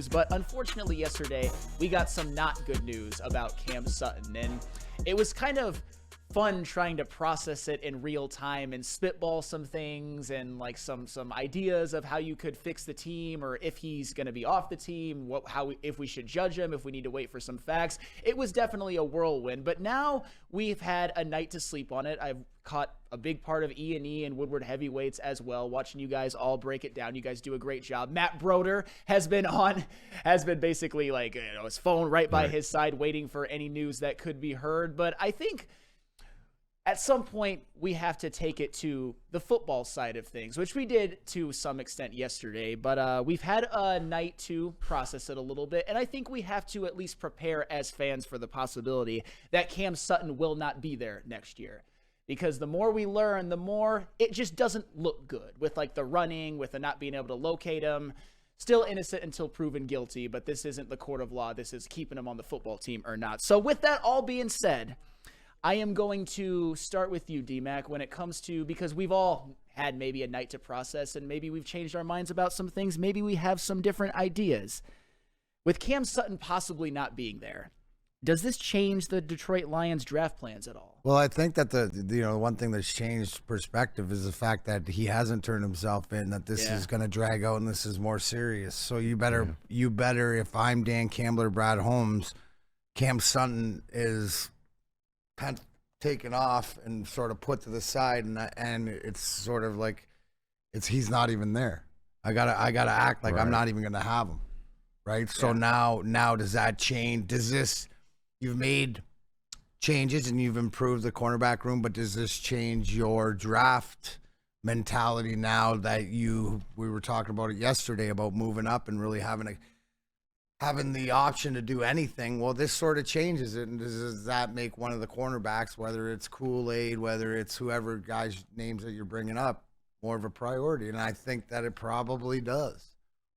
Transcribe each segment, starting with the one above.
news, but unfortunately yesterday we got some not good news about Cam Sutton, and it was kind of fun trying to process it in real time and spitball some things and like some ideas of how you could fix the team, or if he's going to be off the team, if we should judge him, if we need to wait for some facts. It was definitely a whirlwind, but now we've had a night to sleep on it. I've caught a big part of E&E and Woodward heavyweights as well, watching you guys all break it down. You guys do a great job. Matt Broder has been basically like, his phone right by his side waiting for any news that could be heard. But I think at some point, we have to take it to the football side of things, which we did to some extent yesterday. But we've had a night to process it a little bit, and I think we have to at least prepare as fans for the possibility that Cam Sutton will not be there next year. Because the more we learn, the more it just doesn't look good with like the running, with the not being able to locate him. Still innocent until proven guilty, but this isn't the court of law. This is keeping him on the football team or not. So with that all being said, I am going to start with you, D-Mac, when it comes to, because we've all had maybe a night to process and maybe we've changed our minds about some things. Maybe we have some different ideas. With Cam Sutton possibly not being there, does this change the Detroit Lions draft plans at all? Well, I think that the one thing that's changed perspective is the fact that he hasn't turned himself in, that this is going to drag out and this is more serious. So you better, if I'm Dan Campbell or Brad Holmes, Cam Sutton is kind of taken off and sort of put to the side, and it's sort of like he's not even there. I gotta act like I'm not even gonna have him, right? So now does that change? Does this, you've made changes and you've improved the cornerback room, but does this change your draft mentality now that we were talking about it yesterday about moving up and really having the option to do anything? Well, this sort of changes it. And does that make one of the cornerbacks, whether it's Kool-Aid, whether it's whoever guys' names that you're bringing up, more of a priority? And I think that it probably does.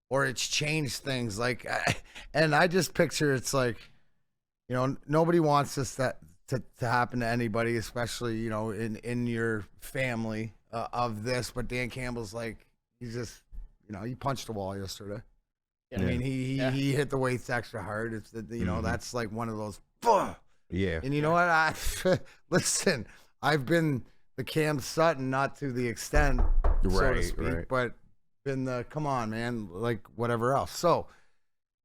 Or it's changed things. Like, and I just picture it's like, nobody wants this to happen to anybody, especially, in your family of this. But Dan Campbell's like, he's just, he punched the wall yesterday. Yeah. I mean, he hit the weights extra hard. It's that's like one of those. Yeah. And you know what? Listen, I've been the Cam Sutton, not to the extent, so to speak, but been the come on, man, like whatever else. So,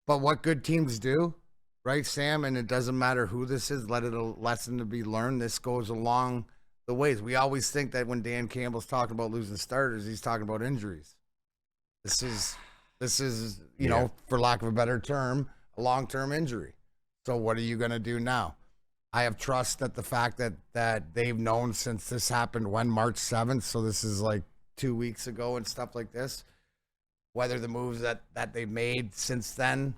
but what good teams do, right, Sam? And it doesn't matter who this is. Let it a lesson to be learned. This goes along the ways. We always think that when Dan Campbell's talking about losing starters, he's talking about injuries. This is, for lack of a better term, a long-term injury. So what are you going to do now? I have trust that the fact that they've known since this happened March 7th, so this is like 2 weeks ago and stuff like this, whether the moves that they've made since then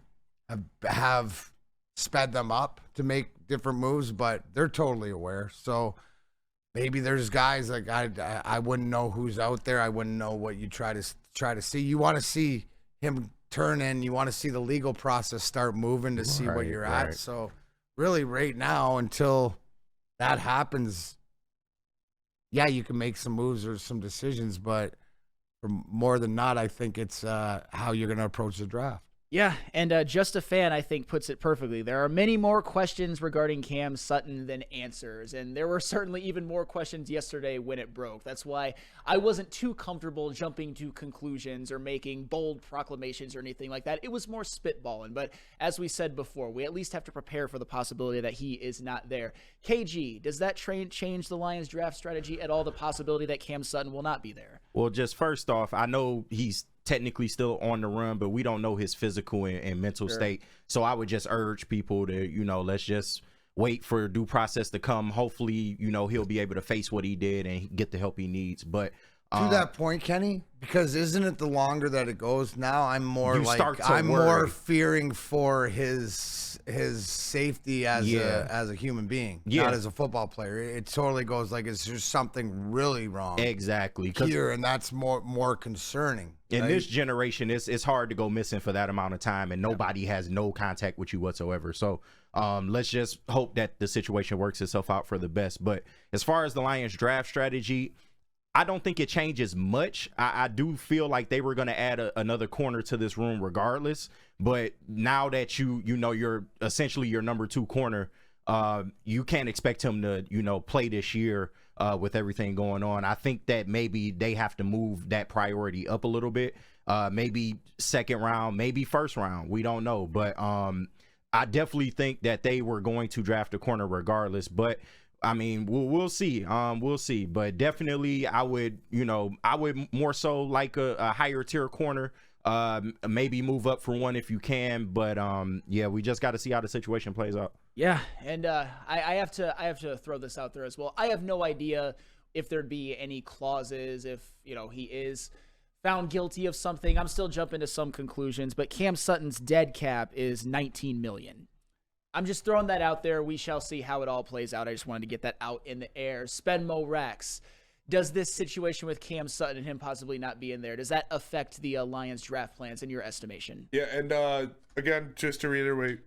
have sped them up to make different moves, but they're totally aware. So maybe there's guys like I wouldn't know who's out there. I wouldn't know what you try to see. You want to see him turn in, you want to see the legal process start moving to see what you're at. So really right now, until that happens, you can make some moves or some decisions, but for more than not, I think it's how you're going to approach the draft. Yeah, and Just a Fan, I think, puts it perfectly. There are many more questions regarding Cam Sutton than answers, and there were certainly even more questions yesterday when it broke. That's why I wasn't too comfortable jumping to conclusions or making bold proclamations or anything like that. It was more spitballing, but as we said before, we at least have to prepare for the possibility that he is not there. KG, does that change the Lions draft strategy at all, the possibility that Cam Sutton will not be there? Well, just first off, I know he's technically still on the run, but we don't know his physical and mental state. So I would just urge people to, let's just wait for due process to come. Hopefully, he'll be able to face what he did and get the help he needs. But to that point, Kenny, because isn't it the longer that it goes now, I'm more more fearing for his safety as a human being, not as a football player. It totally goes like it's just something really wrong. Exactly. Here, and that's more concerning. In this generation, it's hard to go missing for that amount of time, and nobody has no contact with you whatsoever. So let's just hope that the situation works itself out for the best. But as far as the Lions draft strategy, I don't think it changes much. I do feel like they were going to add another corner to this room regardless. But now that you know you're essentially your number 2 corner, you can't expect him to play this year with everything going on. I think that maybe they have to move that priority up a little bit. Maybe second round, maybe first round. We don't know, but I definitely think that they were going to draft a corner regardless. But I mean, we'll see. We'll see. But definitely, I would more so like a higher tier corner. Maybe move up for one if you can. But yeah, we just got to see how the situation plays out. Yeah, and I have to throw this out there as well. I have no idea if there'd be any clauses if he is found guilty of something. I'm still jumping to some conclusions, but Cam Sutton's dead cap is $19 million. I'm just throwing that out there. We shall see how it all plays out. I just wanted to get that out in the air. Spend Mo Rex. Does this situation with Cam Sutton and him possibly not being there, does that affect the Lions draft plans in your estimation? Yeah, and again, just to reiterate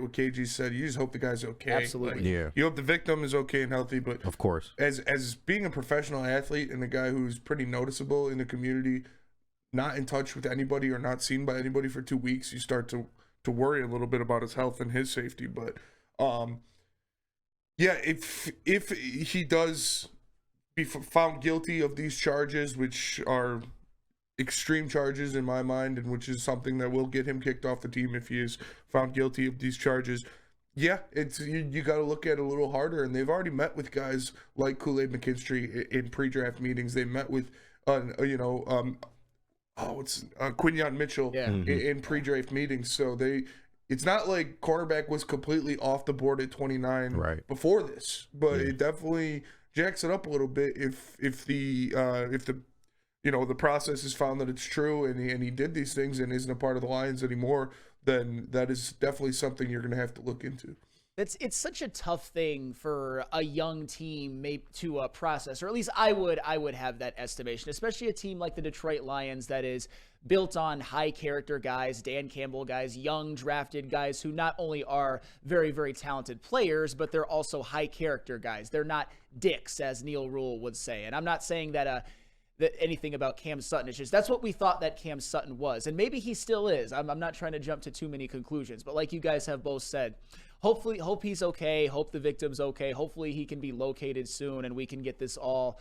what KG said, you just hope the guy's okay. Absolutely. Yeah. You hope the victim is okay and healthy, but of course, as being a professional athlete and a guy who's pretty noticeable in the community, not in touch with anybody or not seen by anybody for 2 weeks, you start to worry a little bit about his health and his safety. But yeah, if he does be found guilty of these charges, which are extreme charges in my mind, and which is something that will get him kicked off the team if he is found guilty of these charges. Yeah, it's you got to look at it a little harder, and they've already met with guys like Kool-Aid McKinstry in pre-draft meetings. They met with Quinyon Mitchell in pre-draft meetings. So it's not like cornerback was completely off the board at 29 before this, but it definitely jacks it up a little bit if the process is found that it's true and he did these things and isn't a part of the Lions anymore. Then that is definitely something you're going to have to look into. It's such a tough thing for a young team to process, or at least I would have that estimation, especially a team like the Detroit Lions that is built on high character guys, Dan Campbell guys, young drafted guys who not only are very, very talented players, but they're also high character guys. They're not dicks, as Neil Rule would say. And I'm not saying that anything about Cam Sutton. It's just that's what we thought that Cam Sutton was, and maybe he still is. I'm not trying to jump to too many conclusions, but like you guys have both said, hope he's okay. Hope the victim's okay. Hopefully he can be located soon, and we can get this all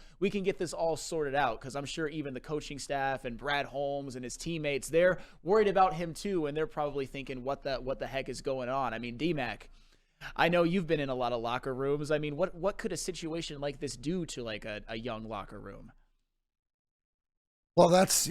sorted out. Because I'm sure even the coaching staff and Brad Holmes and his teammates, they're worried about him too, and they're probably thinking, what the heck is going on? I mean, D-Mac, I know you've been in a lot of locker rooms. I mean, what could a situation like this do to like a young locker room? Well, that's,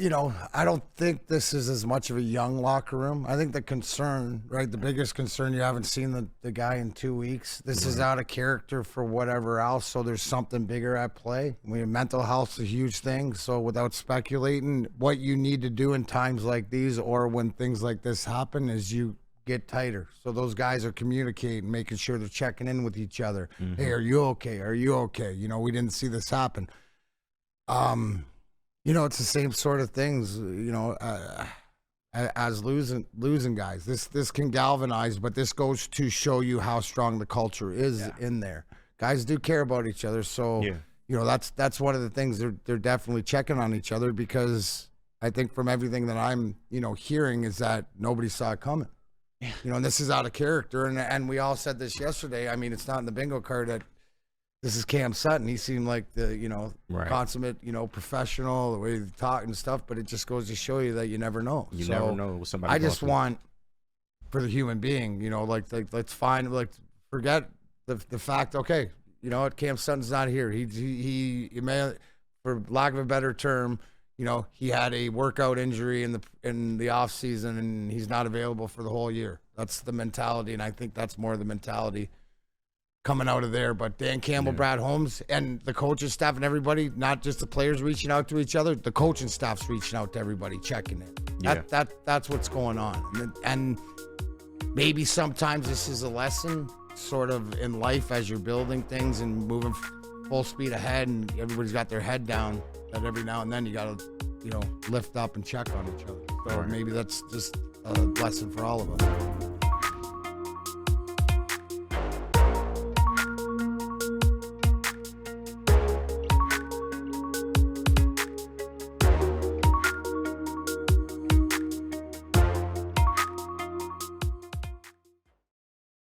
I don't think this is as much of a young locker room. I think the concern, right, the biggest concern, you haven't seen the guy in 2 weeks. This is out of character for whatever else, so there's something bigger at play. Mental health's a huge thing, so without speculating, what you need to do in times like these or when things like this happen is you get tighter. So those guys are communicating, making sure they're checking in with each other. Hey, are you okay? Are you okay? We didn't see this happen. It's the same sort of things, as losing guys. This can galvanize, but this goes to show you how strong the culture is in there. Guys do care about each other, so that's one of the things they're definitely checking on each other, because I think from everything that I'm hearing is that nobody saw it coming. And this is out of character, and we all said this yesterday. I mean, it's not in the bingo card that this is Cam Sutton. He seemed like the, consummate, professional, the way he talked and stuff, but it just goes to show you that you never know. You never know what somebody. I just want, for the human being, let's forget the fact, okay, you know what, Cam Sutton's not here. He may, for lack of a better term, he had a workout injury in the off season and he's not available for the whole year. That's the mentality, and I think that's more the mentality coming out of there. But Dan Campbell, Brad Holmes, and the coaching staff and everybody, not just the players reaching out to each other, the coaching staff's reaching out to everybody, checking it. That's what's going on. And maybe sometimes this is a lesson sort of in life as you're building things and moving full speed ahead and everybody's got their head down, that every now and then you got to, lift up and check on each other. So maybe that's just a lesson for all of us.